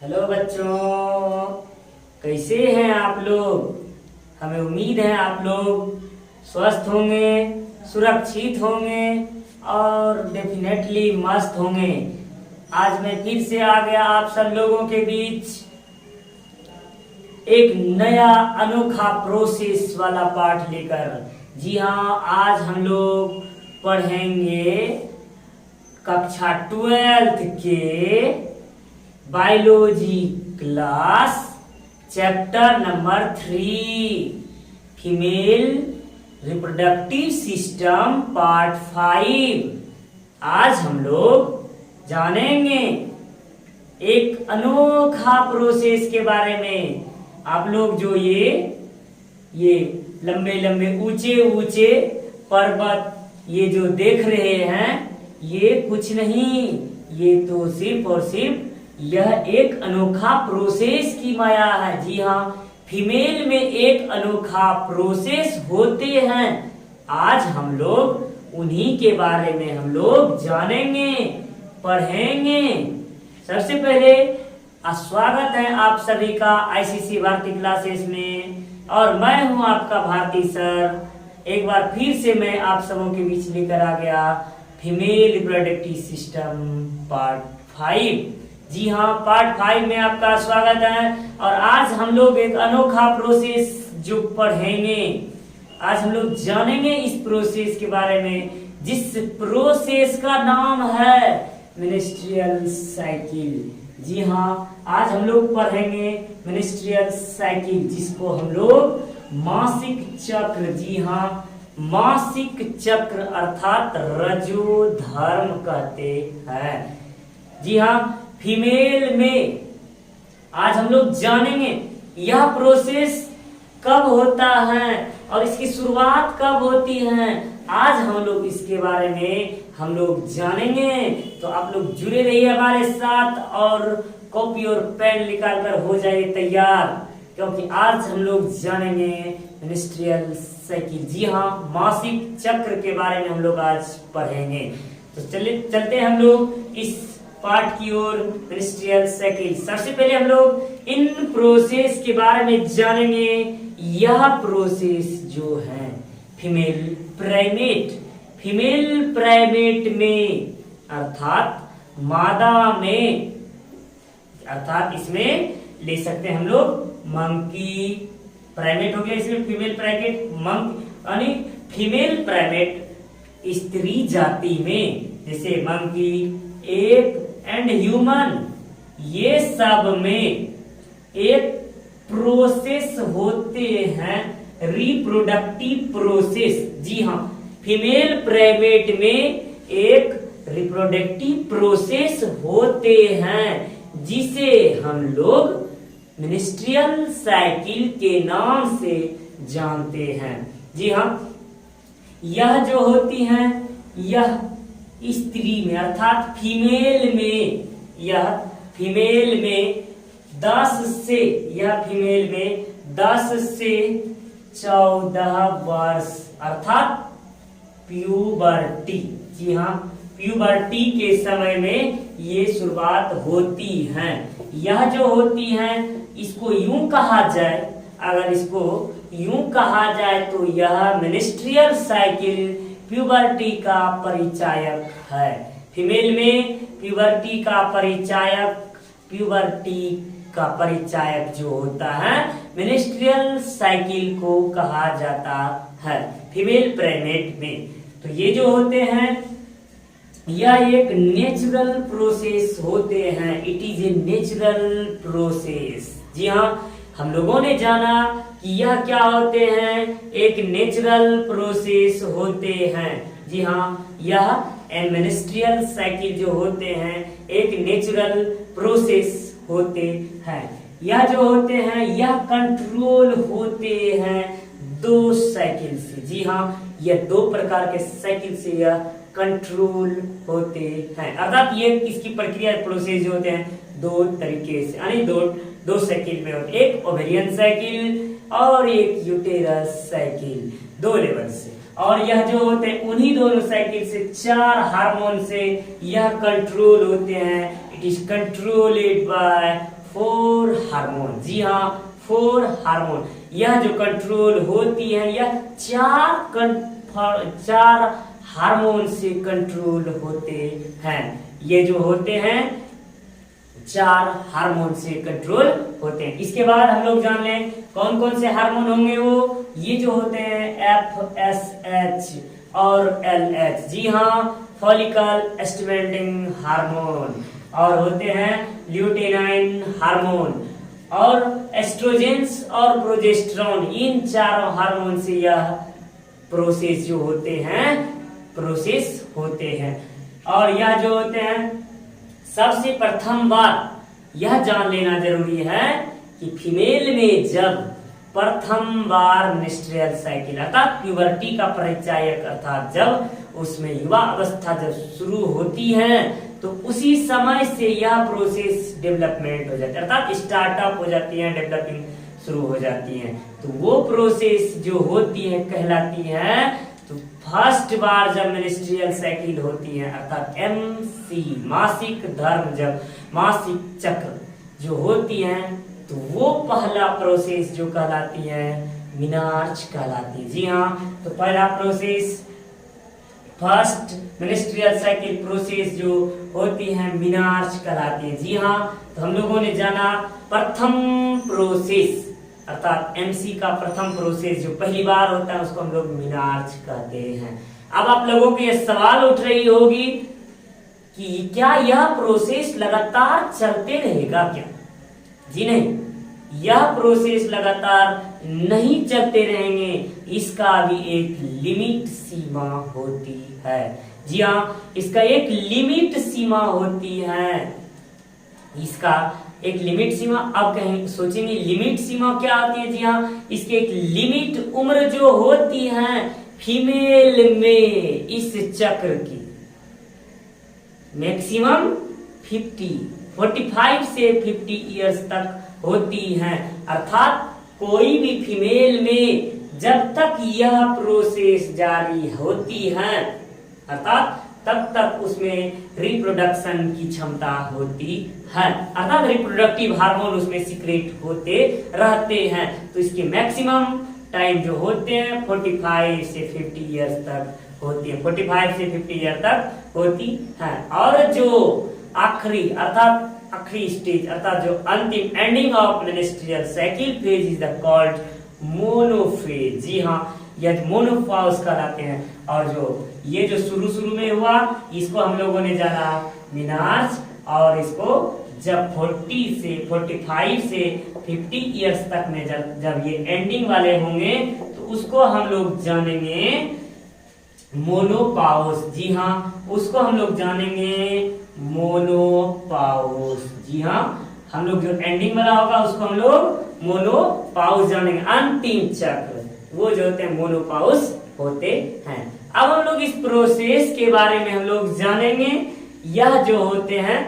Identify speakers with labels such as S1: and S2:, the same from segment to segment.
S1: Hello बच्चों, कैसे हैं आप लोग। हमें उम्मीद है आप लोग स्वस्थ होंगे, सुरक्षित होंगे और डेफिनेटली मस्त होंगे। आज मैं फिर से आ गया आप सब लोगों के बीच एक नया अनोखा प्रोसेस वाला पाठ लेकर। जी हाँ, आज हम लोग पढ़ेंगे कक्षा 12th के biology class chapter number 3 female reproductive system part 5। आज हम लोग जानेंगे एक अनोखा प्रोसेस के बारे में। आप लोग जो ये लंबे लंबे ऊंचे ऊंचे पर्वत ये जो देख रहे हैं, ये कुछ नहीं, ये तो सिर्फ और सिर्फ यह एक अनोखा प्रोसेस की माया है। जी हाँ, फीमेल में एक अनोखा प्रोसेस होते हैं। आज हम लोग उन्हीं के बारे में हम लोग जानेंगे, पढ़ेंगे। सबसे पहले स्वागत है आप सभी का आईसीसी भारती क्लासेस में, और मैं हूं आपका भारती सर। एक बार फिर से मैं आप सबों के बीच लेकर आ गया फीमेल रिप्रोडक्टिव सिस्टम पार्ट 5। जी हाँ, पार्ट 5 में आपका स्वागत है। और आज हम लोग एक अनोखा प्रोसेस जो पढ़ेंगे, आज हम लोग जानेंगे इस प्रोसेस के बारे में, जिस प्रोसेस का नाम है मेंस्ट्रुअल साइकिल। जी हाँ, आज हम लोग पढ़ेंगे मेंस्ट्रुअल साइकिल, जिसको हम लोग मासिक चक्र, जी हाँ मासिक चक्र अर्थात रजोधर्म कहते हैं। जी हाँ, फीमेल में आज हम लोग जानेंगे यह प्रोसेस कब होता है और इसकी शुरुआत कब होती है। आज हम लोग इसके बारे में हम लोग जानेंगे, तो आप लोग जुड़े रहिए हमारे साथ और कॉपी और पेन निकाल कर हो जाइए तैयार, क्योंकि आज हम लोग जानेंगे मेंस्ट्रुअल साइकिल। जी हाँ, मासिक चक्र के बारे में हम लोग आज पढ़ेंगे। तो चलते हैं हम लोग इस पार्ट की ओर, मेंस्ट्रुअल साइकिल। सबसे पहले हम लोग इन प्रोसेस के बारे में जानेंगे। यह प्रोसेस जो है फीमेल प्राइमेट में अर्थात मादा में, अर्थात इसमें ले सकते हैं हम लोग मंकी प्राइमेट हो गया, इसमें फीमेल प्राइमेट यानी फीमेल प्राइमेट स्त्री जाति में, जैसे मंकी, एप एंड ह्यूमन, ये सब में एक प्रोसेस होते हैं रिप्रोडक्टिव प्रोसेस। जी हाँ, फीमेल प्राइमेट में एक रिप्रोडक्टिव प्रोसेस होते हैं, जिसे हम लोग मेंस्ट्रुअल साइकिल के नाम से जानते हैं। जी हाँ, यह जो होती हैं, यह स्त्री में अर्थात फीमेल में, यह फीमेल में 10 से 14 वर्ष अर्थात प्यूबर्टी। जी हाँ, प्यूबर्टी के समय में ये शुरुआत होती है। यह जो होती है, इसको यूं कहा जाए, अगर इसको यूं कहा जाए तो यह मेंस्ट्रुअल साइकिल प्यूबर्टी का परिचायक है। फीमेल में प्यूबर्टी का परिचायक जो होता है मेंस्ट्रुअल साइकिल को कहा जाता है फीमेल प्राइमेट में। तो ये जो होते हैं, यह एक नेचुरल प्रोसेस होते हैं। It is a natural process. जी हाँ, हम लोगों ने जाना कि यह क्या होते हैं, एक नेचुरल प्रोसेस होते हैं। जी हाँ, यह मेंस्ट्रुअल साइकिल जो होते हैं एक नेचुरल प्रोसेस होते हैं। यह जो होते हैं, यह कंट्रोल होते हैं 2 साइकिल से। जी हाँ, यह 2 प्रकार के साइकिल से यह कंट्रोल होते हैं, अर्थात ये इसकी प्रक्रिया प्रोसेस जो होते हैं 2 तरीके से, यानी दो साइकिल में होते, एक ओवेरियन साइकिल और एक यूटेरस साइकिल, 2 लेवल से। और यह जो होते हैं उन्हीं दोनों साइकिल से 4 हार्मोन से यह कंट्रोल होते हैं। It is controlled by 4 hormone. जी हाँ, 4 हार्मोन। यह जो कंट्रोल होती है यह चार हार्मोन से कंट्रोल होते हैं। ये जो होते हैं 4 हार्मोन से कंट्रोल होते हैं। इसके बाद हम लोग जान लें कौन कौन से हार्मोन होंगे। वो ये जो होते हैं FSH और LH। जी हाँ, फॉलिकल स्टिमुलेटिंग हार्मोन। और होते हैं ल्यूटेनाइन हार्मोन और एस्ट्रोजेंस और प्रोजेस्टेरोन। इन चारों हार्मोन से यह प्रोसेस जो होते हैं प्रोसेस होते हैं। और यह जो होते हैं सबसे प्रथम बार यह जान लेना जरूरी है कि फीमेल में जब प्रथम बार मेंस्ट्रुअल साइकिल अर्थात प्यूबर्टी का परिचायक अर्थात जब उसमें युवा अवस्था जब शुरू होती है तो उसी समय से यह प्रोसेस डेवलपमेंट हो जाती है अर्थात स्टार्टअप हो जाती है, डेवलपिंग शुरू हो जाती है। तो वो प्रोसेस जो होती है कहलाती है। तो फर्स्ट बार जब मेंस्ट्रुअल साइकिल होती है अर्थात MC मासिक धर्म जब मासिक चक्र जो होती है तो वो पहला प्रोसेस जो कहलाती है मेनार्च कहलाती है। जी हाँ, तो पहला process first menstrual cycle process जो होती है मेनार्च कहलाती है। जी हाँ, तो हम लोगों ने जाना प्रथम प्रोसेस अर्थात MC का प्रथम प्रोसेस जो पहली बार होता है उसको हम लोग मेनार्च कहते हैं। अब आप लोगों के ये सवाल उठ रही होगी कि क्या यह प्रोसेस लगातार चलते रहेगा क्या? जी नहीं, यह प्रोसेस लगातार नहीं चलते रहेंगे, इसका भी एक लिमिट सीमा होती है। जी हाँ, इसका एक लिमिट सीमा होती है। इसका एक लिमिट सीमा। अब कहीं सोचेंगे लिमिट सीमा क्या होती है? जी हाँ, इसकी एक लिमिट उम्र जो होती है फीमेल में इस चक्र की मैक्सिमम 45 से 50 इयर्स तक होती है। अर्थात कोई भी फीमेल में जब तक यह प्रोसेस जारी होती है अर्थात तब तक उसमें रिप्रोडक्शन की क्षमता होती है अर्थात रिप्रोडक्टिव हार्मोन उसमें सीक्रेट होते रहते हैं। तो इसके मैक्सिमम टाइम जो होते हैं 45 से 50 इयर्स तक होती है, 45 से 50 ईयर तक होती है। और जो आखिरी अर्थात आखिरी स्टेज अर्थात जो अंतिम ending of menstrual cycle phase is the called menopause. जी हाँ, यह मोनोपॉज कहलाते हैं। और जो ये जो शुरू में हुआ इसको हम लोगों ने जाना मेनार्च और इसको जब 45 से 50 इयर्स तक में जब ये एंडिंग वाले होंगे तो उसको हम लोग जानेंगे मोनोपॉज। जी हाँ, उसको हम लोग जानेंगे मोनोपॉज। जी हाँ, हम लोग जो एंडिंग वाला होगा उसको हम लोग मोनोपॉज जानेंगे। अंतिम चक्र वो जो होते हैं मोनोपॉज होते हैं। अब हम लोग इस प्रोसेस के बारे में हम लोग जानेंगे। यह जो होते हैं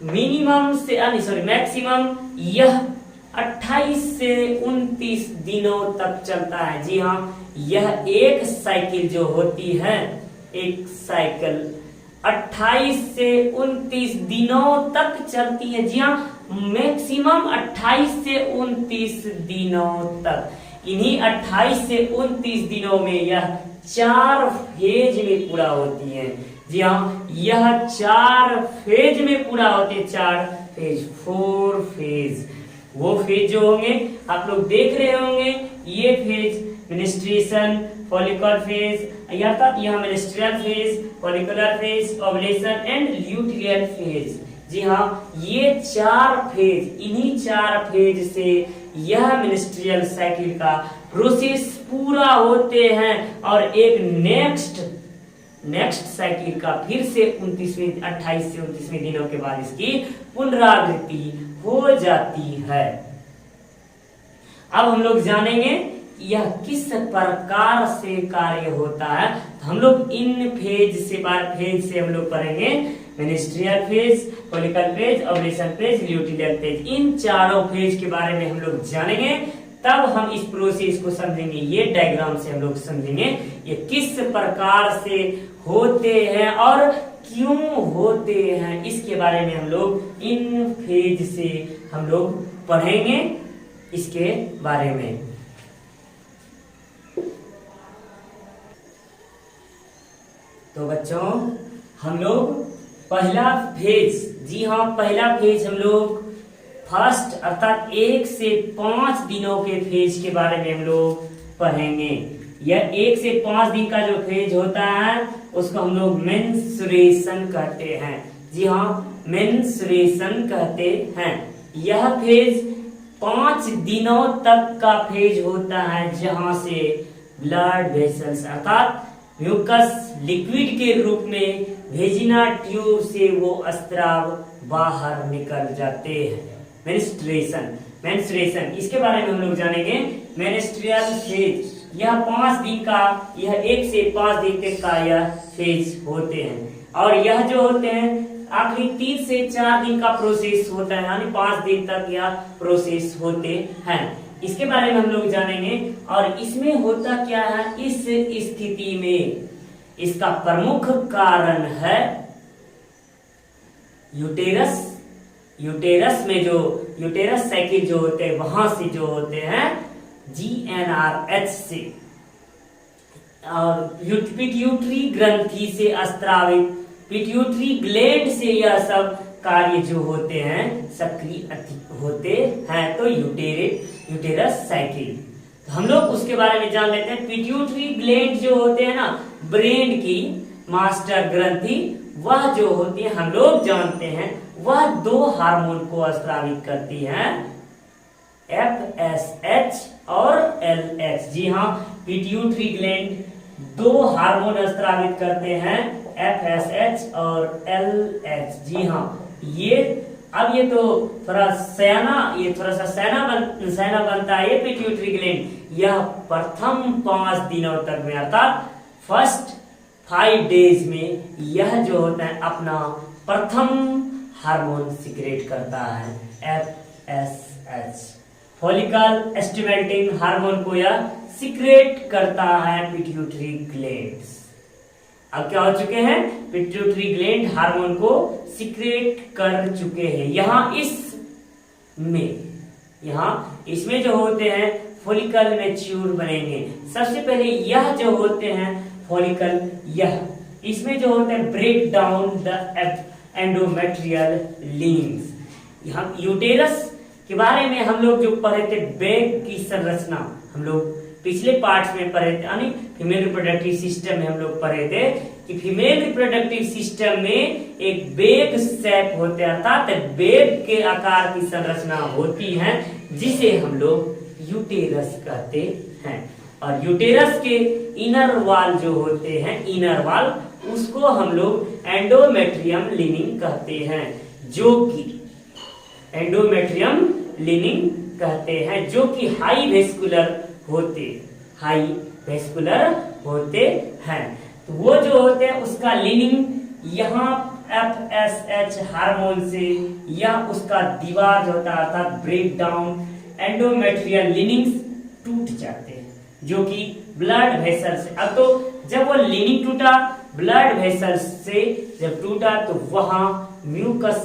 S1: मिनिमम से मैक्सिमम यह 28 से 29 दिनों तक चलता है। जी हाँ, यह एक साइकिल जो होती है एक साइकिल 28 से 29 दिनों तक चलती है। जी हाँ, मैक्सिमम 28 से 29 दिनों तक। इन्हीं 28 से 29 दिनों में यह 4 फेज में पूरा होती है। जी हाँ, यह 4 फेज में पूरा होते हैं। 4 फेज 4 फेज वो फेज जो होंगे आप लोग देख रहे होंगे। ये फेज मेंस्ट्रुएशन, फॉलिकल फेज अर्थात यह menstrual phase, follicular phase, ovulation and luteal phase. जी हाँ, ये 4 फेज, इन्हीं 4 फेज से यह मेंस्ट्रुअल साइकिल का प्रोसेस पूरा होते हैं और एक नेक्स्ट साइकिल का फिर से 28 से 29 दिनों के बाद इसकी पुनरावृत्ति हो जाती है। अब हम लोग जानेंगे यह किस प्रकार से कार्य होता है। तो हम लोग इन फेज से हम लोग पढ़ेंगे menstrual phase, follicle phase, ovulation phase, luteal phase. इन चारों फेज के बारे में हम लोग जानेंगे, तब हम इस प्रोसेस को समझेंगे। ये डायग्राम से हम लोग समझेंगे ये किस प्रकार से होते हैं और क्यों होते हैं, इसके बारे में हम लोग इन फेज से हम लोग पढ़ेंगे इसके बारे में। तो बच्चों हम लोग पहला फेज, जी हाँ पहला फेज हम लोग फर्स्ट अर्थात 1 से 5 दिनों के फेज के बारे में हम लोग पढ़ेंगे। यह 1 से 5 दिन का जो फेज होता है उसको हम लोग मेंस्ट्रुएशन कहते हैं। जी हाँ मेंस्ट्रुएशन कहते हैं। यह फेज 5 दिनों तक का फेज होता है जहां से ब्लड वेसल्स अर्थात म्यूकस लिक्विड के रूप में वेजिना ट्यूब से वो स्त्राव बाहर निकल जाते हैं। मेंस्ट्रुएशन इसके बारे में हम लोग जानेंगे। मेंस्ट्रुअल फेज यह 5 दिन का, यह 1 से 5 दिन तक का यह फेज होते हैं और यह जो होते हैं आखिरी 3 से 4 दिन का प्रोसेस होता है, यानी 5 दिन तक यह प्रोसेस होते हैं। इसके बारे में हम लोग जानेंगे और इसमें होता क्या है। इस स्थिति में इसका प्रमुख कारण है यूटेरस में जो यूटेरस साइकिल जो होते हैं वहां से जो होते हैं GnRH से और पिट्यूटरी ग्रंथि से स्त्रावित पिट्यूटरी ग्लैंड से यह सब कार्य जो होते हैं सक्रिय होते हैं। तो यूटेरस साइकिल तो हम लोग उसके बारे में जान लेते हैं। पिट्यूटरी ग्लैंड जो होते हैं ना, ब्रेन की मास्टर ग्रंथि, वह जो होती है हम लोग जानते हैं वह 2 हार्मोन को स्रावित करती हैं, FSH और LH। जी हाँ पिट्यूटरी ग्लैंड 2 हार्मोन स्रावित करते हैं, FSH और LH। जी हाँ ये तो थोड़ा सा सयाना बनता है ये पिट्यूटरी ग्लैंड। यह प्रथम 5 दिनों तक में अर्थात फर्स्ट 5 डेज में यह जो होता है अपना प्रथम हार्मोन सीक्रेट करता है, FSH फॉलिकल स्टिमुलेटिंग हार्मोन को यह सीक्रेट करता है पिट्यूटरी ग्लैंड। अब क्या हो चुके हैं, पिट्यूटरी ग्लैंड हार्मोन को सीक्रेट कर चुके हैं। इसमें जो होते हैं फॉलिकल मैच्योर बनेंगे। सबसे पहले यह जो होते हैं फॉलिकल, यह इसमें जो होते हैं break down the endometrial links. यहाँ यूटेरस के बारे में हम लोग जो पढ़े थे, बैग की संरचना हम लोग पिछले पार्ट में पढ़े थे, यानी फीमेल रिप्रोडक्टिव सिस्टम में हम लोग पढ़े थे कि फीमेल रिप्रोडक्टिव सिस्टम में एक बैग शेप होते हैं अर्थात बैग के आकार की संरचना होती है जिसे हम लोग यूटेरस कहते हैं। और यूटेरस के इनर वॉल जो होते हैं, इनर वॉल, उसको हम लोग एंडोमेट्रियम लिनिंग कहते हैं, जो कि एंडोमेट्रियम लिनिंग कहते हैं, जो कि हाई वेस्कुलर होते हैं। तो वो जो होते हैं उसका लिनिंग यहाँ FSH हार्मोन से यह उसका दीवार जो होता है अर्थात ब्रेक डाउन एंडोमेट्रियल लिनिंग्स टूट जाते हैं, जो कि ब्लड वेसल से। अब तो जब वो लिनिंग टूटा ब्लड वेसल से जब टूटा तो वहां म्यूकस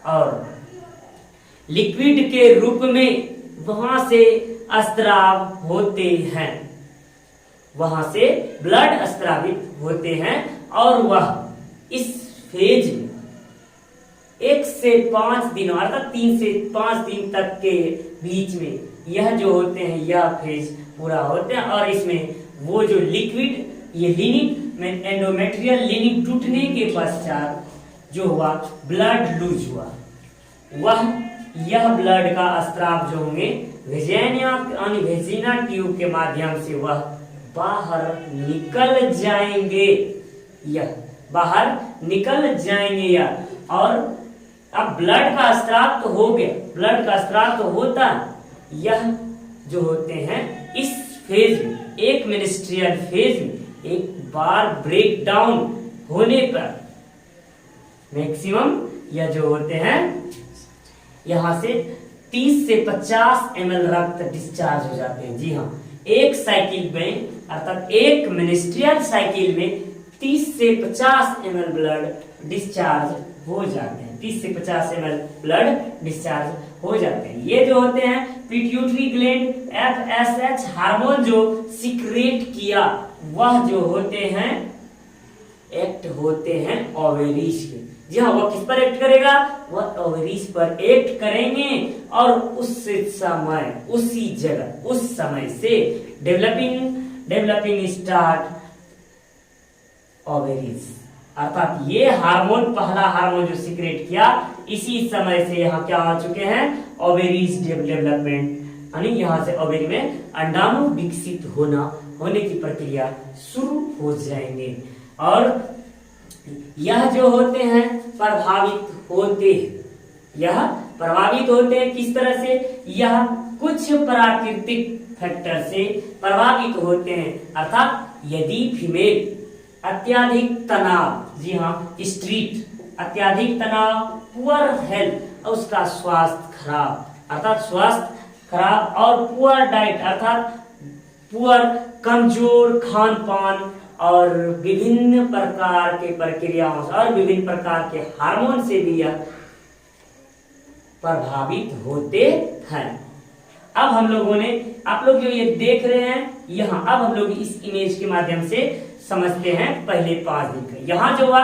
S1: और लिक्विड के रूप में वहां से स्त्राव होते हैं, वहां से ब्लड स्त्रावित होते हैं और वह इस फेज में 1 से 5 दिन अर्थात 3 से 5 दिन तक के बीच में यह जो होते हैं यह फेज पूरा होते हैं। और इसमें वो जो लिक्विड ये लिनिंग में एंडोमेट्रियल लिनिंग टूटने के पश्चात जो हुआ ब्लड लूज हुआ, वह यह ब्लड का स्त्राव जो होंगे वेजिना ट्यूब के माध्यम से वह बाहर निकल जाएंगे, यह बाहर निकल जाएंगे यह। और अब ब्लड का स्त्राव तो हो गया, ब्लड का स्त्राव तो होता, यह जो होते हैं इस फेज में एक मिनिस्ट्रियल फेज में एक बार ब्रेक डाउन होने पर मैक्सिमम यह जो होते हैं यहां से 30 से 50 ml रक्त डिस्चार्ज हो जाते हैं। जी हाँ, एक साइकिल में अर्थात एक मिनिस्ट्रियल साइकिल में 30 से 50 ml ब्लड डिस्चार्ज हो जाते हैं। 30 से 50 ml ब्लड डिस्चार्ज हो जाते हैं। ये जो होते हैं पिट्यूटरी ग्लैंड FSH हार्मोन जो सिक्रेट किया, वह जो होते हैं एक्ट होते हैं ओवेरीज के। जी हाँ, वह किस पर एक्ट करेगा? वह ओवेरीज पर एक्ट करेंगे और उस समय, उसी जगह, उस समय से डेवलपिंग स्टार्ट ओवेरीज। अर्थात ये हार्मोन, पहला हार्मोन जो सिक्रेट किया, इसी समय से यहाँ क्या आ चुके हैं? ओवेरीज डेवलपमेंट, यानी यहाँ से ओवेरी में अंडाणु विकसित होने की प्रक्रिया शुरू हो जाएंगे। और यह जो होते हैं प्रभावित होते हैं, यह प्रभावित होते हैं किस तरह से? यह कुछ प्राकृतिक फैक्टर से प्रभावित होते हैं। अर्थात यदि फीमेल अत्याधिक तनाव, जी हाँ स्ट्रेस, अत्याधिक तनाव, पुअर हेल्थ, उसका स्वास्थ्य खराब, अर्थात स्वास्थ्य खराब, और पुअर डाइट अर्थात पुअर कमजोर खान पान और विभिन्न प्रकार के प्रक्रियाओं से और विभिन्न प्रकार के हार्मोन से भी यह प्रभावित होते हैं। अब हम लोगों ने, आप लोग जो ये देख रहे हैं यहाँ, अब हम लोग इस इमेज के माध्यम से समझते हैं पहले 5 दिन का। यहाँ जो हुआ,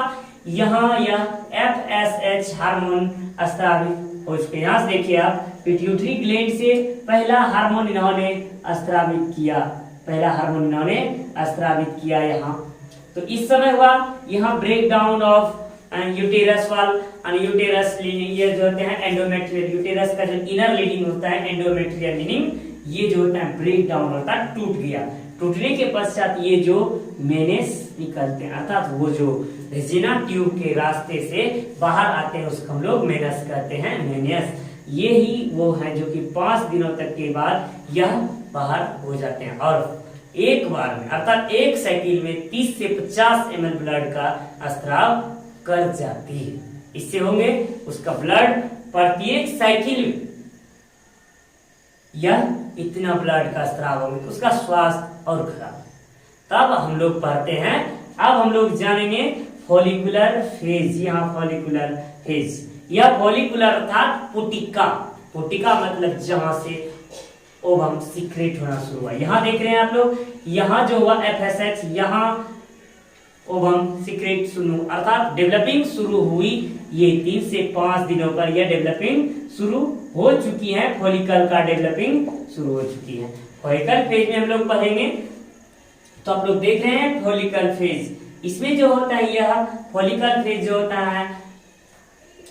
S1: यहाँ यह FSH हार्मोन स्रावित हो चुके। यहाँ से देखिए आप, पिट्यूटरी ग्लैंड से पहला हार्मोन इन्होंने स्रावित किया, पहला हार्मोन इन्होंने स्रावित किया यहाँ। तो इस समय हुआ यहाँ ब्रेक डाउन ऑफ यूटेरस वाल, यूटेरस ये जो होते हैं एंडोमेट्रियल, यूटेरस का जो इनर लीनिंग होता है एंडोमेट्रियल लीनिंग, ये जो होता है ब्रेक डाउन होता है, टूट गया। टूटने के पश्चात ये जो मेनेस निकलते हैं, अर्थात वो जो रेजिना ट्यूब के रास्ते से बाहर आते हैं, उसको हम लोग मेनस कहते हैं, मेनियस। ये ही वो है जो कि 5 दिनों तक के बाद यह बाहर हो जाते हैं। और एक बार में, अर्थात एक साइकिल में 30 से 50 ml ब्लड का स्राव कर जाती है। इससे होंगे उसका ब्लड प्रत्येक साइकिल में यह इतना ब्लड का स्राव होगा, तो उसका स्वास्थ्य और खराब। तब हम लोग पढ़ते हैं, अब हम लोग जानेंगे फॉलिकुलर फेज। यहाँ फॉलिकुलर फेज, यह फॉलिकुलर अर्थात पुटिका, पुटिका मतलब जहां से ओवम सीक्रेट होना शुरू हुआ। यहाँ देख रहे हैं आप लोग, यहाँ जो हुआ FSH, यहाँ ओवम सीक्रेट शुरू, अर्थात डेवलपिंग शुरू हुई। ये 3 से 5 दिनों पर यह डेवलपिंग शुरू हो चुकी है, फॉलिकल का डेवलपिंग शुरू हो चुकी है। फॉलिकल फेज में हम लोग पढ़ेंगे, तो आप लोग देख रहे हैं फॉलिकल फेज। इसमें जो होता है, यह फॉलिकल फेज जो होता है,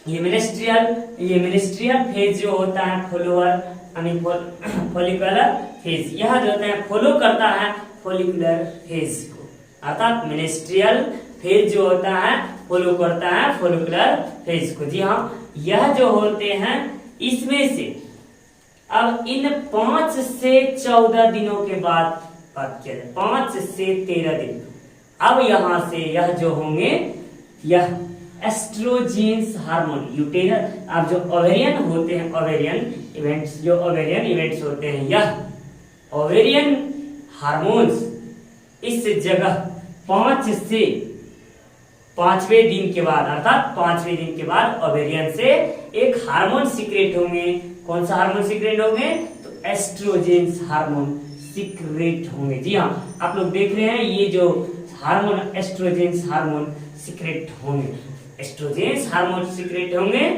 S1: ये मिनिस्ट्रियल फेज जो होता है, फॉलोअर फॉलिकुलर फेज, यह जो होता है फॉलो करता है फॉलिकुलर फेज को। अर्थात मिनिस्ट्रियल फेज जो होता है फॉलो करता है फॉलिकुलर फेज को। जी हाँ, यह जो होते हैं इसमें से अब इन 5 से 14 दिनों के बाद बात किया जाए, 5 से 13 दिन, अब यहां से यह जो होंगे, यह एस्ट्रोजेंस हार्मोन यूटेरस, अब जो ओवेरियन होते हैं, ओवेरियन इवेंट्स, जो ओवेरियन इवेंट्स होते हैं, यह ओवेरियन हार्मोन्स इस जगह 5 से 5वें दिन के बाद, अर्थात 5वें दिन के बाद ओवेरियन से एक हार्मोन सीक्रेट होंगे। कौन सा हार्मोन सीक्रेट होंगे? तो एस्ट्रोजेंस हार्मोन सीक्रेट होंगे। जी हाँ, आप लोग देख रहे हैं ये जो हार्मोन एस्ट्रोजेंस हार्मोन सीक्रेट होंगे, एस्ट्रोजेंस हार्मोन सीक्रेट होंगे,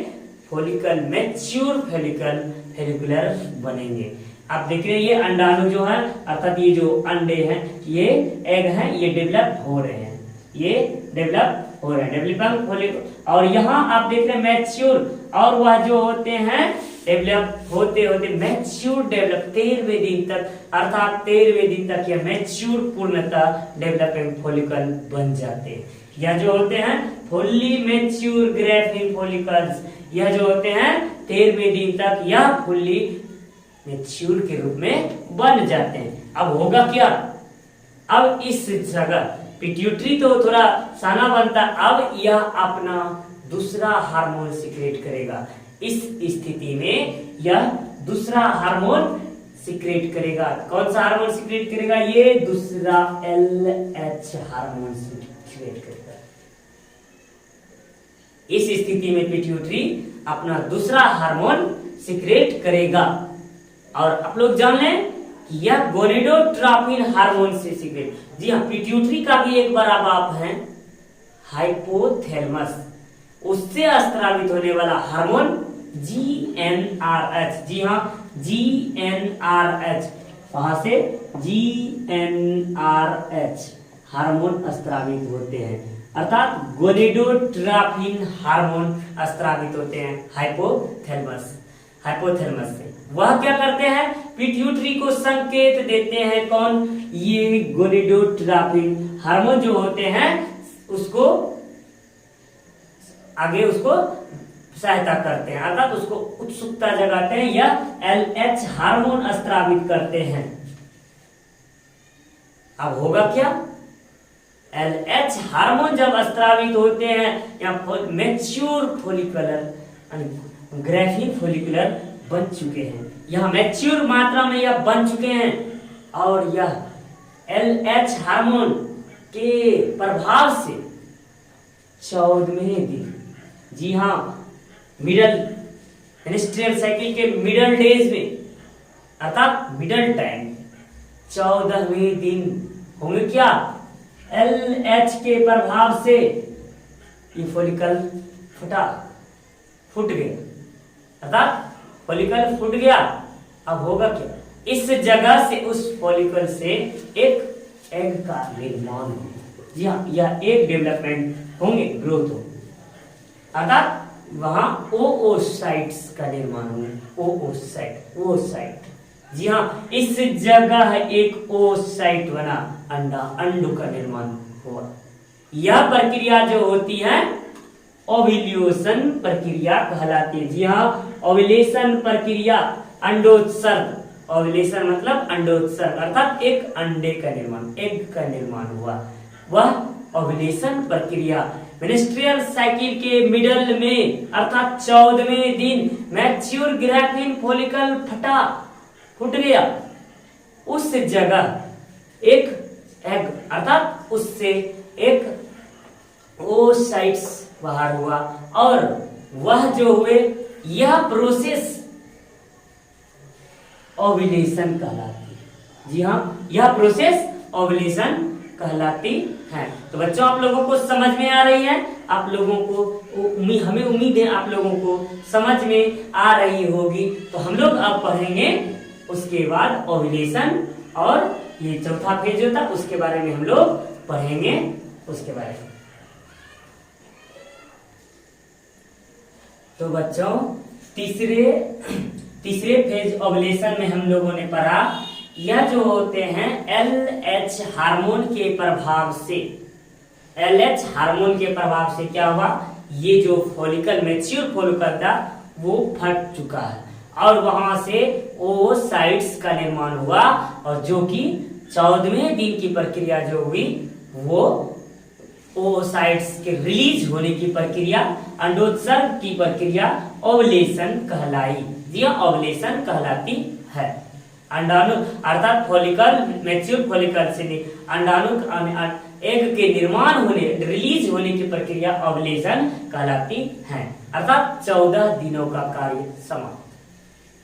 S1: फॉलिकल मैच्योर फॉलिकुलर बनेंगे। आप देख रहे हैं ये अंडाणु जो है, अर्थात ये जो अंडे हैं, ये एग हैं, ये डेवलप हो रहे हैं, ये डेवलप हो रहे हैं, डेवलपिंग फॉलिकल। और यहाँ आप देख रहे हैं मैच्योर, और वह जो होते हैं डेवलप होते होते मैच्योर डेवलप 13वें दिन तक, अर्थात 13वें दिन तक यह मैच्योर पूर्णतः डेवलपिंग फॉलिकल बन जाते हैं। यह जो होते हैं फुल्ली मैच्योर ग्राफ्टिंग फॉलिकल्स, यह जो होते हैं 13वें दिन तक यह फुल्ली मैच्योर के रूप में बन जाते हैं। अब होगा क्या? अब इस जगह पिट्यूटरी तो थोड़ा साना बनता, अब यह अपना दूसरा हार्मोन सीक्रेट करेगा। इस स्थिति में यह दूसरा हार्मोन सीक्रेट करेगा। कौन सा हार्मोन सीक्रेट करेगा? ये दूसरा LH हार्मोन सिक्रेट करेगा। इस स्थिति में पिट्यूटरी अपना दूसरा हार्मोन सिक्रेट करेगा। और आप लोग जान लें कि यह गोनेडोट्रोपिन हार्मोन से सिक्रेट। जी हाँ, पिट्यूटरी का भी एक बड़ा बाप है हाइपोथैलेमस, उससे स्रावित होने वाला हार्मोन GnRH। जी हाँ, GnRH, वहां से GnRH हार्मोन स्रावित होते हैं, अर्थात गोनेडोट्रोपिन हार्मोन स्रावित होते हैं हाइपोथैलेमस से। वह क्या करते हैं, पिट्यूटरी को संकेत देते हैं। कौन? ये गोनेडोट्रोपिन हार्मोन जो होते हैं उसको आगे उसको सहायता करते हैं, अर्थात उसको उत्सुकता जगाते हैं या LH हार्मोन स्रावित करते हैं। अब होगा क्या, LH हार्मोन जब स्रावित होते हैं या मैच्योर फोलिकुलर ग्राफिन फोलिकुलर बन चुके हैं, यह मैच्योर मात्रा में यह बन चुके हैं, और यह LH हार्मोन के प्रभाव से 14वें दिन, जी हाँ, मिडल मेंस्ट्रुअल साइकिल के मिडल डेज में, अर्थात मिडल टाइम 14वें दिन होंगे क्या, LH के प्रभाव से ये फोलिकल फूट गया, अर्थात फोलिकल फूट गया। अब होगा क्या, इस जगह से, उस फोलिकल से एक एग का निर्माण होगा। जी हाँ, यह एक डेवलपमेंट होंगे, ग्रोथ हो, अर्थात वहां ओओसाइट्स का निर्माण होगा। ओसाइट, जी हाँ, इस जगह एक ओसाइट बना, अंडों का निर्माण हुआ। यह प्रक्रिया जो होती है ओव्यूलेशन प्रक्रिया कहलाती है। जी हाँ, ओव्यूलेशन प्रक्रिया, अंडोत्सर्ग, ओव्यूलेशन मतलब अंडोत्सर्ग, अर्थात एक अंडे का निर्माण, एग का निर्माण हुआ। वह ओव्यूलेशन प्रक्रिया मेंस्ट्रुअल साइकिल के मिडल में, अर्थात 14वें दिन मैच्योर ग्राफिन फोलिकल फूट गया, उस जगह एक एग, अर्थात उससे एक ओसाइट्स बाहर हुआ, और वह जो हुए, यह प्रोसेस ओव्यूलेशन कहलाती है। जी हाँ, यह प्रोसेस ओव्यूलेशन कहलाती है। तो बच्चों, आप लोगों को समझ में आ रही है, आप लोगों को हमें उम्मीद है आप लोगों को समझ में आ रही होगी। तो हम लोग अब पढ़ेंगे उसके बाद ओव्यूलेशन, और ये चौथा फेज होता है उसके बारे में हम लोग पढ़ेंगे, उसके बारे में। तो बच्चों, तीसरे फेज ओव्यूलेशन में हम लोगों ने पढ़ा, यह जो होते हैं LH हार्मोन के प्रभाव से, LH हार्मोन के प्रभाव से क्या हुआ, ये जो फोलिकल मैच्योर फोलिकल था वो फट चुका है, और वहां से ओसाइट्स का निर्माण हुआ, और जो कि 14वें दिन की प्रक्रिया जो हुई, वो ओसाइट्स के रिलीज होने की प्रक्रिया, अंडोत्सर्ग की प्रक्रिया ओव्यूलेशन कहलाई। जी हाँ, ओव्यूलेशन कहलाती है। अंडाणु, अर्थात फोलिकल मैच्योर फोलिकल से अंडाणु एग के निर्माण होने, रिलीज होने की प्रक्रिया ओव्यूलेशन कहलाती है, अर्थात 14 दिनों का कार्य समाप्त,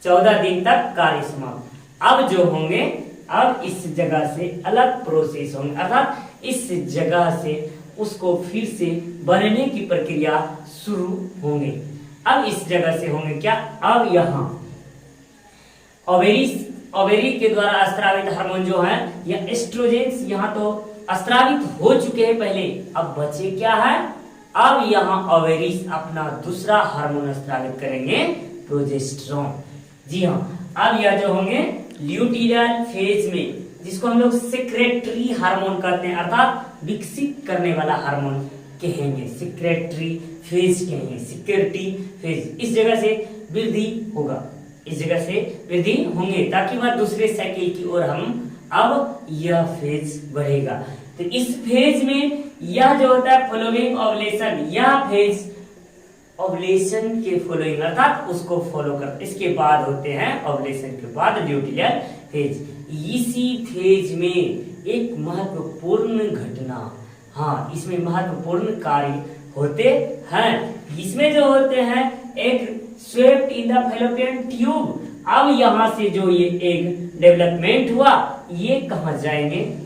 S1: 14 दिन तक कार्य समाप्त। अब जो होंगे, अब इस जगह से अलग प्रोसेस होंगे, अर्थात इस जगह से उसको फिर से बनने की प्रक्रिया शुरू होंगे। अब इस जगह से होंगे क्या, अब यहाँ ओवेरी के द्वारा स्रावित हार्मोन जो है, या एस्ट्रोजेंस यहाँ तो स्रावित हो चुके हैं पहले, अब बचे क्या है, अब यहाँ ओवेरीज अपना दूसरा हार्मोन स्रावित करेंगे, प्रोजेस्टेरोन। जी हाँ, अब यह जो होंगे ल्यूटियल फेज में, जिसको हम लोग सेक्रेटरी हार्मोन कहते हैं, अर्थात विकसित करने वाला हार्मोन कहेंगे, सेक्रेटरी फेज कहेंगे, सिक्योरिटी फेज। इस जगह से वृद्धि होगा, इस जगह से वृद्धि होंगे, ताकि वह दूसरे साइकिल की ओर हम, अब यह फेज बढ़ेगा। तो इस फेज में यह जो होता है फॉलोइंग ओव्यूलेशन, यह फेज ओव्यूलेशन के फॉलोइंग, अर्थात उसको फॉलो कर, इसके बाद होते हैं ओव्यूलेशन के बाद ल्यूटियल फेज। इसी फेज में एक महत्वपूर्ण घटना हाँ, इसमें महत्वपूर्ण कार्य होते हैं। इसमें जो होते हैं एक swept in the fallopian tube. अब यहाँ से जो ये एक डेवलपमेंट हुआ, ये कहाँ जाएंगे?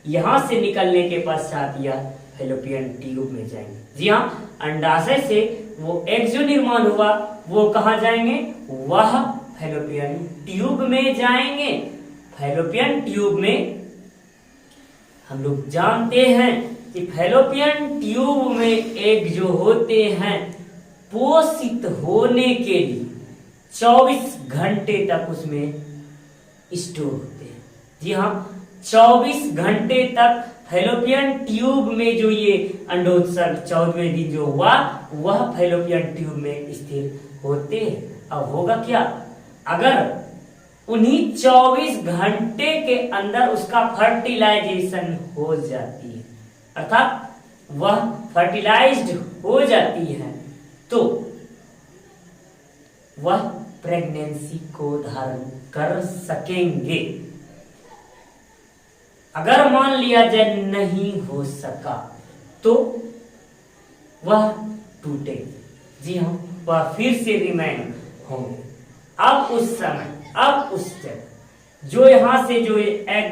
S1: यहाँ से निकलने के पश्चात यह फैलोपियन ट्यूब में जाएंगे। जी हाँ, अंडाशय से वो एग जो निर्माण हुआ वो कहाँ जाएंगे? वह फैलोपियन ट्यूब में जाएंगे। फैलोपियन ट्यूब में हम लोग जानते हैं कि फैलोपियन ट्यूब में एग जो होते हैं पोषित होने के लिए 24 घंटे तक उसमें स्टोर होते हैं। जी हाँ, 24 घंटे तक फैलोपियन ट्यूब में जो ये अंडोत्सर्ग 14वें दिन जो हुआ वह फैलोपियन ट्यूब में स्थिर होते हैं। अब होगा क्या? अगर उन्हीं 24 घंटे के अंदर उसका फर्टिलाइजेशन हो जाती है, अर्थात वह फर्टिलाइज्ड हो जाती है, तो वह प्रेगनेंसी को धारण कर सकेंगे। अगर मान लिया जाए नहीं हो सका तो वह टूटेगी। जी हाँ, वह फिर से रिमेन होंगे। अब उस समय, अब उस जगह जो यहां से जो एग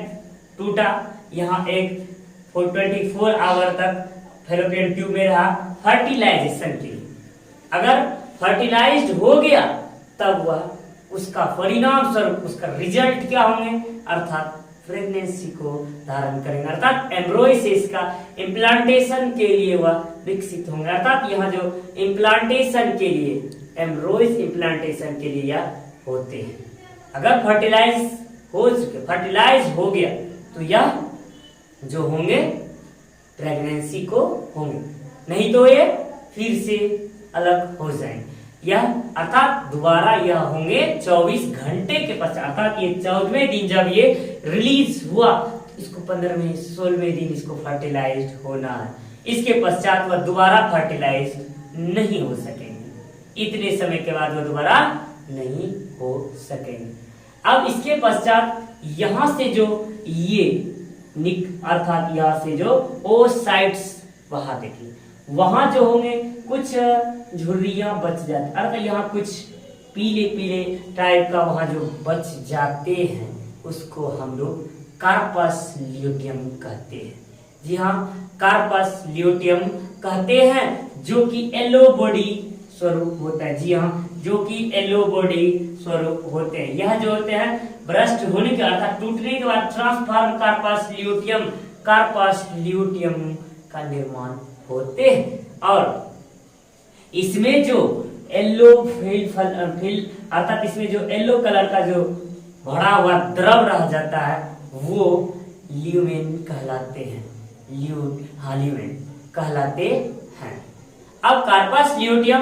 S1: टूटा, यहाँ एग 24 आवर तक फैलोपियन ट्यूब में रहा फर्टिलाइजेशन के लिए। अगर फर्टिलाइज्ड हो गया तब वह उसका परिणाम स्वरूप उसका रिजल्ट क्या होंगे? अर्थात प्रेगनेंसी को धारण करेंगे, अर्थात एम्ब्रोइसिस का इम्प्लांटेशन के लिए वह विकसित होंगे। अर्थात यहाँ जो इम्प्लांटेशन के लिए, एम्ब्रोइस इम्प्लांटेशन के लिए यह होते हैं। अगर फर्टिलाइज हो गया तो यह जो होंगे प्रेगनेंसी को होंगे, नहीं तो ये फिर से अलग हो जाएंगे। यह अर्थात दोबारा यह होंगे 24 घंटे के पश्चात, अर्थात ये 14वें दिन जब ये रिलीज हुआ, इसको 15वें 16वें दिन इसको फर्टिलाइज्ड होना है। इसके पश्चात वह दोबारा फर्टिलाइज्ड नहीं हो सकेंगे। इतने समय के बाद वह दोबारा नहीं हो सकेंगे। अब इसके पश्चात यहां से जो ये अर्थात यहाँ से जो ओसाइट्स वहां देखिए, वहां जो होंगे कुछ झुर्रियां बच जाती, अर्थात यहाँ कुछ पीले पीले टाइप का वहां जो बच जाते हैं उसको हम लोग कार्पस ल्यूटियम कहते हैं। जी हाँ, कार्पस ल्यूटियम कहते हैं, जो कि येलो बॉडी स्वरूप होता है। जी हाँ, जो कि येलो बॉडी स्वरूप होते हैं। यह जो होते हैं ब्रस्ट होने के अर्थात टूटने के बाद ट्रांसफॉर्म कार्पस ल्यूटियम का निर्माण होते हैं। और इसमें जो येलो फिल अर्थात इसमें जो येलो कलर का जो भरा हुआ द्रव रह जाता है वो ल्यूमेन कहलाते हैं। ल्यूमेन कहलाते हैं। अब कार्पस ल्यूटियम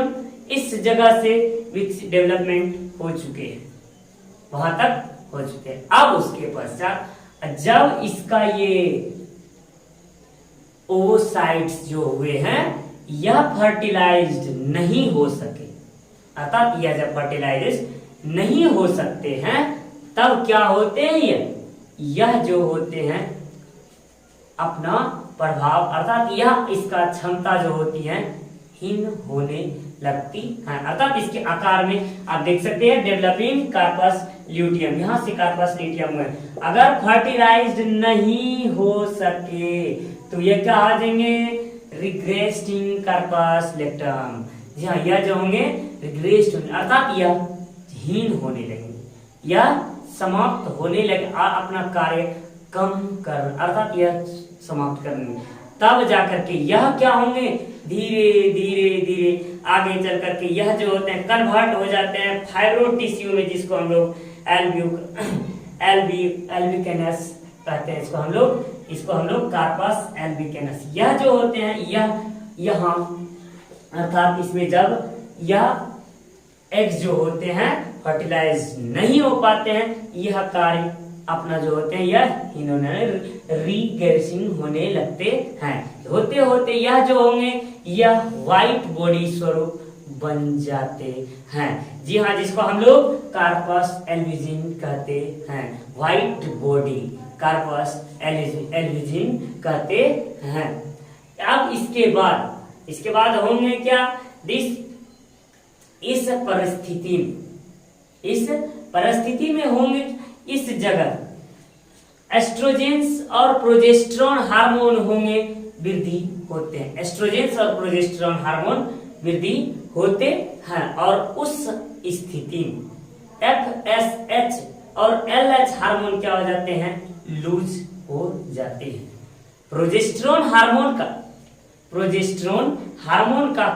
S1: इस जगह से डेवलपमेंट हो चुके हैं, वहां तक हो चुके हैं। अब उसके पश्चात जब इसका ये ओवोसाइट्स जो हुए हैं यह फर्टिलाइज्ड नहीं हो सके, अर्थात यह जब फर्टिलाइज नहीं हो सकते हैं तब क्या होते हैं? यह जो होते हैं अपना प्रभाव, अर्थात यह इसका क्षमता जो होती है हीन होने लगती है। अर्थात इसके आकार में आप देख सकते हैं डेवलपिंग कार्पस ल्यूटियम, यहाँ से कार्पस ल्यूटियम में अगर फर्टिलाइज्ड नहीं हो सके तो ये क्या आ जाएंगे? रिग्रेस्टिंग कार्पस लेक्टम। जी हाँ, यह जो होंगे रिग्रेस्ड होने, अर्थात यह हीन होने लगेंगे, यह समाप्त होने लगे और अपना कार्य कम कर, अर्थात यह समाप्त करने, तब जाकर के यह क्या होंगे? धीरे धीरे धीरे आगे चल करके यह जो होते हैं कन्वर्ट हो जाते हैं फाइब्रो टिश्यू में, जिसको हम लोग एल्बिकेनस कहते हैं। इसको हम लोग कार्पस एल्बिकेनस, यह जो होते हैं यह यहाँ अर्थात इसमें जब यह एग्स जो होते हैं फर्टिलाइज नहीं हो पाते हैं, यह कार्य अपना जो होते हैं यह इन्होंने रीगैसिंग होने लगते हैं। होते होते यह जो होंगे यह व्हाइट बॉडी स्वरूप बन जाते हैं। जी हाँ, जिसको हम लोग कार्पस एल्बिजिन कहते हैं। व्हाइट बॉडी कार्पस एल्बिजिन कहते हैं। अब इसके बाद होंगे क्या, इस परिस्थिति में होंगे इस जगह एस्ट्रोजेंस और प्रोजेस्टेरोन हार्मोन होंगे वृद्धि होते हैं। एस्ट्रोजेंस और प्रोजेस्टेरोन हार्मोन वृद्धि होते हैं और उस स्थिति में FSH और LH हार्मोन क्या हो जाते हैं, लूज हो जाते हैं। प्रोजेस्टेरोन हार्मोन का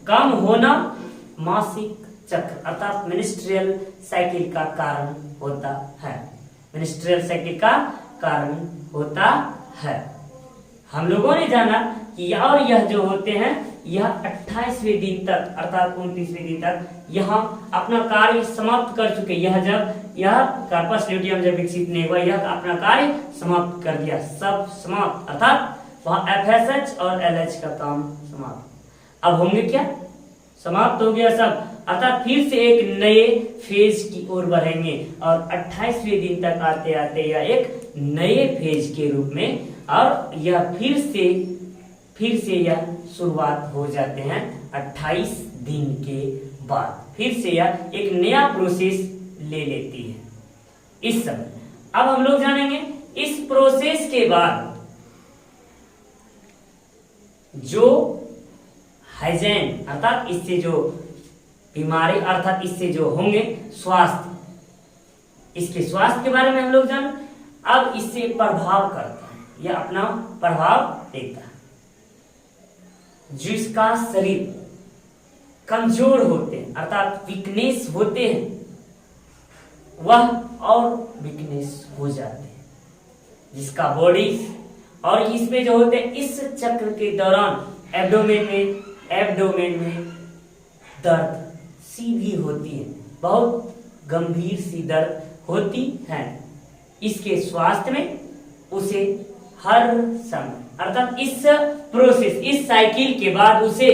S1: कम होना मासिक चक्र अर्थात मेंस्ट्रुअल साइकिल का कारण होता है। हम लोगों ने जाना कि यह जो होते हैं यह 28वें दिन तक अर्थात 29वें दिन तक यहाँ अपना कार्य समाप्त कर चुके। यह कार्पस ल्यूटियम जब विकसित नहीं हुआ, यह अपना कार्य समाप्त कर दिया, सब समाप्त, अर्थात वहाँ FSH और LH का काम समाप्त। अब होंगे क्या, समाप्त हो गया सब, अर्थात फिर से एक नए फेज की ओर बढ़ेंगे और 28वें दिन तक आते आते यह एक नए फेज के रूप में, और यह फिर से यह शुरुआत हो जाते हैं 28 दिन के बाद, फिर से यह एक नया प्रोसेस ले लेती है इस समय। अब हम लोग जानेंगे इस प्रोसेस के बाद जो हाइजेन अर्थात इससे जो बीमारी अर्थात इससे जो होंगे स्वास्थ्य, इसके स्वास्थ्य के बारे में हम लोग जान। अब इससे प्रभाव करता है, यह अपना प्रभाव देता है। जिसका शरीर कमजोर होते हैं अर्थात वीकनेस होते हैं, वह और वीकनेस हो जाते हैं। जिसका बॉडी और इसमें जो होते हैं इस चक्र के दौरान एब्डोमेन में दर्द सी भी होती है, बहुत गंभीर सी दर्द होती है। इसके स्वास्थ्य में उसे हर समय अर्थात इस प्रोसेस इस साइकिल के बाद उसे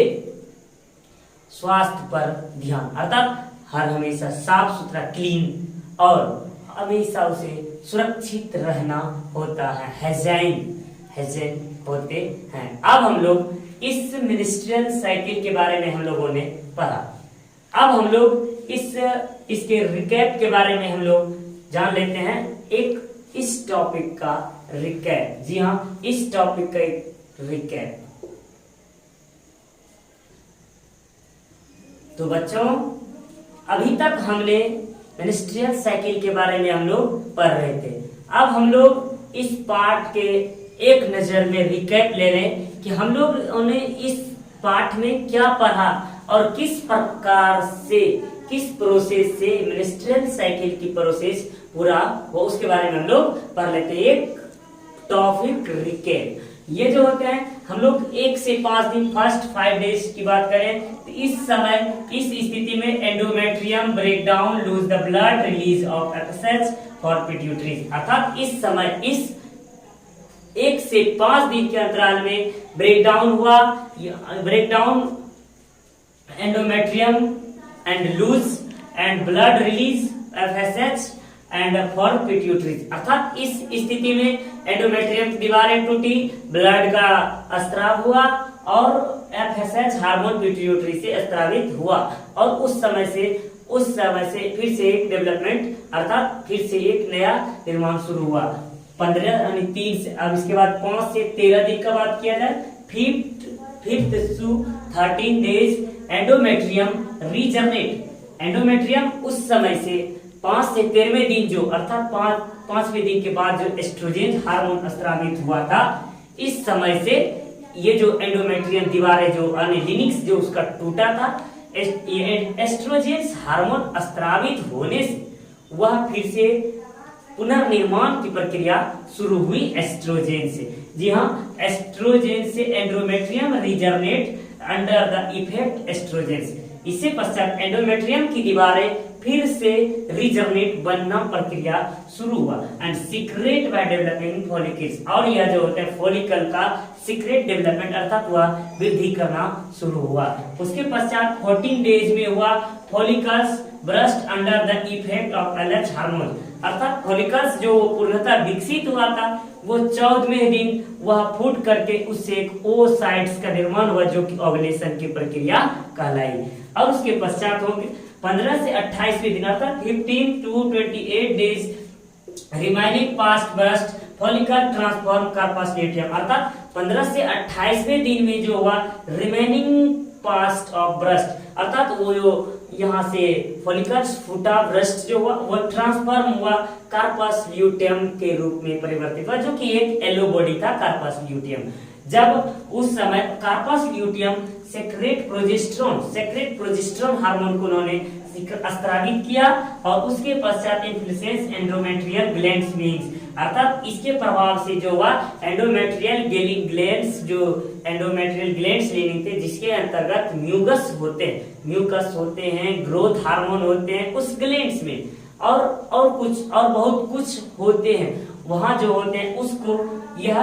S1: स्वास्थ्य पर ध्यान अर्थात हर हमेशा साफ सुथरा क्लीन और हमेशा उसे सुरक्षित रहना होता है, हाइजीन होते हैं। अब हम लोग इस मेंस्ट्रुअल साइकिल के बारे में हम लोगों ने पढ़ा। अब हम लोग इसके रिकैप के बारे में हम लोग जान लेते हैं, एक इस टॉपिक का रिकैप। जी हाँ, इस टॉपिक का एक रिकैप। तो बच्चों अभी तक हमने मेंस्ट्रुअल साइकिल के बारे में हम लोग पढ़ रहे थे। अब हम लोग इस पार्ट के एक नजर में रिकैप ले लें कि हम लोग ने इस पाठ में क्या पढ़ा और किस प्रकार से किस प्रोसेस से मेंस्ट्रुअल साइकिल की प्रोसेस पूरा वो उसके बारे में हम लोग पढ़ लेते हैं। एक टॉपिक रिकैप। ये जो होते हैं हम लोग 1 से 5 दिन फर्स्ट 5 डेज की बात करें तो इस समय इस स्थिति में endometrium break down lose the blood release of FSH for pituitary अर्थात इस समय इस 1 से 5 दिन के अंतराल में breakdown endometrium and loose and blood release FSH and for pituitary अर्थात इस स्थिति में एंडोमेट्रियम की दीवारें टूटी, ब्लड का स्त्राव हुआ और FSH हार्मोन पिट्यूटरी से स्त्रावित हुआ और उस समय से फिर से एक डेवलपमेंट अर्थात फिर से एक नया निर्माण शुरू हुआ। 15 यानी 3 से अब इसके बाद 5 से 13 दिन का बात किया जाए, 5th to 13 days endometrium regenerate. Endometrium उस समय से 5 से 13वें दिन जो अर्थात 5वें दिन के बाद जो एस्ट्रोजन हार्मोन स्त्रावित हुआ था, इस समय से ये जो एंडोमेट्रियम दीवारें जो लिनिक्स जो उसका टूटा था, एस्ट्रोजन हार्मोन स्त्रावित होने से वह फिर से पुनर्निर्माण की प्रक्रिया शुरू हुई एस्ट्रोजन से। जी हाँ, एस्ट्रोजन से endometrium regenerate under the effect estrogen. इससे पश्चात एंडोमेट्रियम की दीवारें फिर से रीजनरेट बनना प्रक्रिया शुरू हुआ and secret by developing follicles और यह जो होता है फॉलिकल का सीक्रेट डेवलपमेंट अर्थात वह वृद्धि करना शुरू हुआ। उसके पश्चात 14 डेज में हुआ follicles burst under the effect of LH hormone अर्थात फॉलिकल्स जो पूर्णतः विकसित हुआ था वो 14वें दिन वह फूट करके उससे एक ओसाइट्स का निर्माण हुआ, जो कि ओवुलेशन की प्रक्रिया कहलाई। और उसके पश्चात होंगे 15 से 28वें दिन अर्थात 15 to 28 days remaining past burst follicle transform corpus luteum, अर्थात 15 से 28वें दिन में जो हुआ रिमेनिंग पास्ट ऑफ ब्रस्ट, अर्थात वो जो यहाँ से फॉलिकल्स फूटा, ब्रस्ट जो हुआ वो ट्रांसफॉर्म हुआ कार्पस ल्यूटियम के रूप में परिवर्तित हुआ, जो कि एक येलो बॉडी था कार्पस ल्यूटियम। जब उस समय corpus luteum secrete progesterone hormone को उन्होंने स्रावित किया और उसके पश्चात इन्फ्लुएंस एंडोमेट्रियल ग्लैंड्स मींस, अर्थात इसके प्रभाव से जो हुआ एंडोमेट्रियल ग्लैंड्स लेने थे, जिसके अंतर्गत म्यूकस होते हैं, ग्रोथ हार्मोन होते हैं उस ग्लैंड्स में, और बहुत कुछ होते हैं वहां जो होते हैं, उसको यह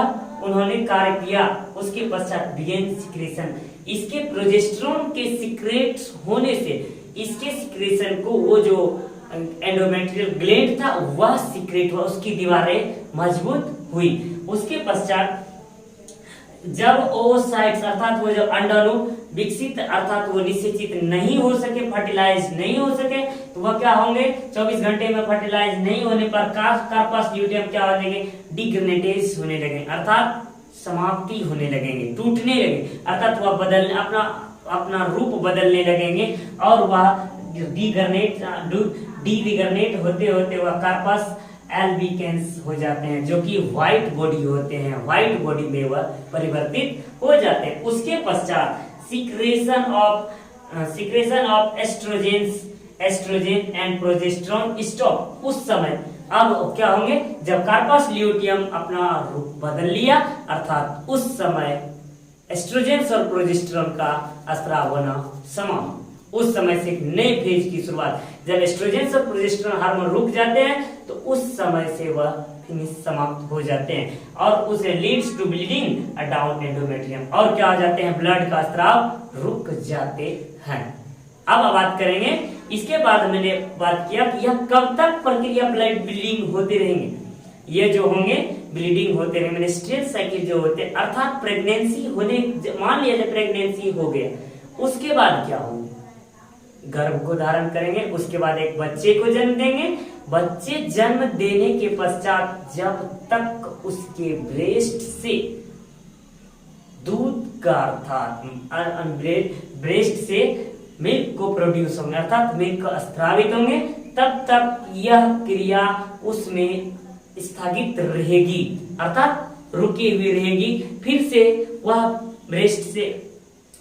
S1: उन्होंने कार्य किया। उसके पश्चात बिगेन सिक्रेशन, इसके प्रोजेस्टेरोन के सिक्रेट होने से इसके सिक्रेशन को वो जो एंडोमेट्रियल ग्लैंड था वह सिक्रेट हुआ, उसकी दीवारें मजबूत हुई। उसके पश्चात जब ओसाइट्स अर्थात वो जब अंडाणु विकसित अर्थात वो निषेचित नहीं हो सके, फर्टिलाइज नहीं हो सके, तो वह क्या होंगे 24 घंटे में फर्टिलाइज नहीं होने पर कार्पस ल्यूटियम क्या हो जाएंगे, डिग्रेडेट होने लगेंगे, अर्थात समाप्ति होने लगेंगे, टूटने लगेंगे, अर्थात वह अपना रूप बदलने लगेंगे और वह डिग्रेडेट होते होते वह कार्पस एल्बिकेंस हो जाते हैं, जो कि व्हाइट बॉडी होते हैं, व्हाइट बॉडी में वह परिवर्तित हो जाते हैं। उसके पश्चात secretion of oestrogen and progesterone stop. उस समय अब क्या होंगे, जब कार्पस ल्यूटियम अपना रूप बदल लिया, अर्थात उस समय एस्ट्रोजन और प्रोजेस्टेरोन का स्राव होना समाप्त, उस समय से एक नए फेज की शुरुआत। जब एस्ट्रोजन और प्रोजेस्टेरोन हार्मोन रुक जाते हैं तो उस समय से वह फिनिश समाप्त हो जाते हैं और उसे leads to bleeding down endometrium, और क्या हो जाते हैं, ब्लड का स्राव रुक जाते हैं। अब बात करेंगे, इसके बाद मैंने बात किया कि यह कब तक प्रक्रिया ब्लड ब्लीडिंग होते रहेंगे, ये जो होंगे ब्लीडिंग होते रहेंगे, मेंस्ट्रुअल साइकिल जो होते हैं, अर्थात प्रेगनेंसी होने, मान लिया जाए प्रेगनेंसी हो गया, उसके बाद क्या होंगे, गर्भ को धारण करेंगे, उसके बाद एक बच्चे को जन्म देंगे। बच्चे जन्म देने के पश्चात जब तक उसके ब्रेस्ट से दूध का अर्थात ब्रेस्ट से मिल्क को प्रोड्यूस होंगे, अर्थात मिल्क स्रावित होंगे, तब तक यह क्रिया उसमें स्थगित रहेगी, अर्थात रुकी हुई रहेगी। फिर से वह ब्रेस्ट से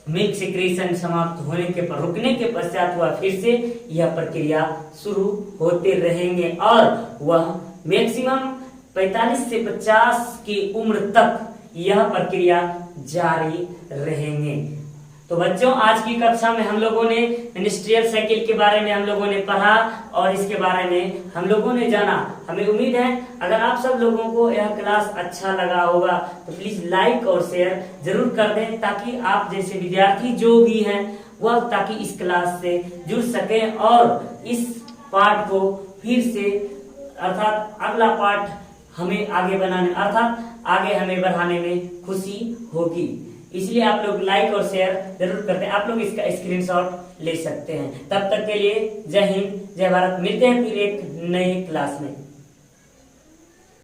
S1: मिल्क सिक्रेशन समाप्त होने के पर रुकने के पश्चात वह फिर से यह प्रक्रिया शुरू होते रहेंगे और वह मैक्सिमम 45 से 50 की उम्र तक यह प्रक्रिया जारी रहेंगे। तो बच्चों, आज की कक्षा में हम लोगों ने मेंस्ट्रुअल साइकिल के बारे में हम लोगों ने पढ़ा और इसके बारे में हम लोगों ने जाना। हमें उम्मीद है अगर आप सब लोगों को यह क्लास अच्छा लगा होगा तो प्लीज लाइक और शेयर जरूर कर दें, ताकि आप जैसे विद्यार्थी जो भी हैं वह ताकि इस क्लास से जुड़ सके और इस पाठ को फिर से अर्थात अगला पाठ हमें आगे बनाने अर्थात आगे हमें बढ़ाने में खुशी होगी। इसलिए आप लोग लाइक और शेयर जरूर करते हैं। आप लोग इसका स्क्रीनशॉट ले सकते हैं। तब तक के लिए जय हिंद, जय भारत। मिलते हैं फिर एक नई क्लास में।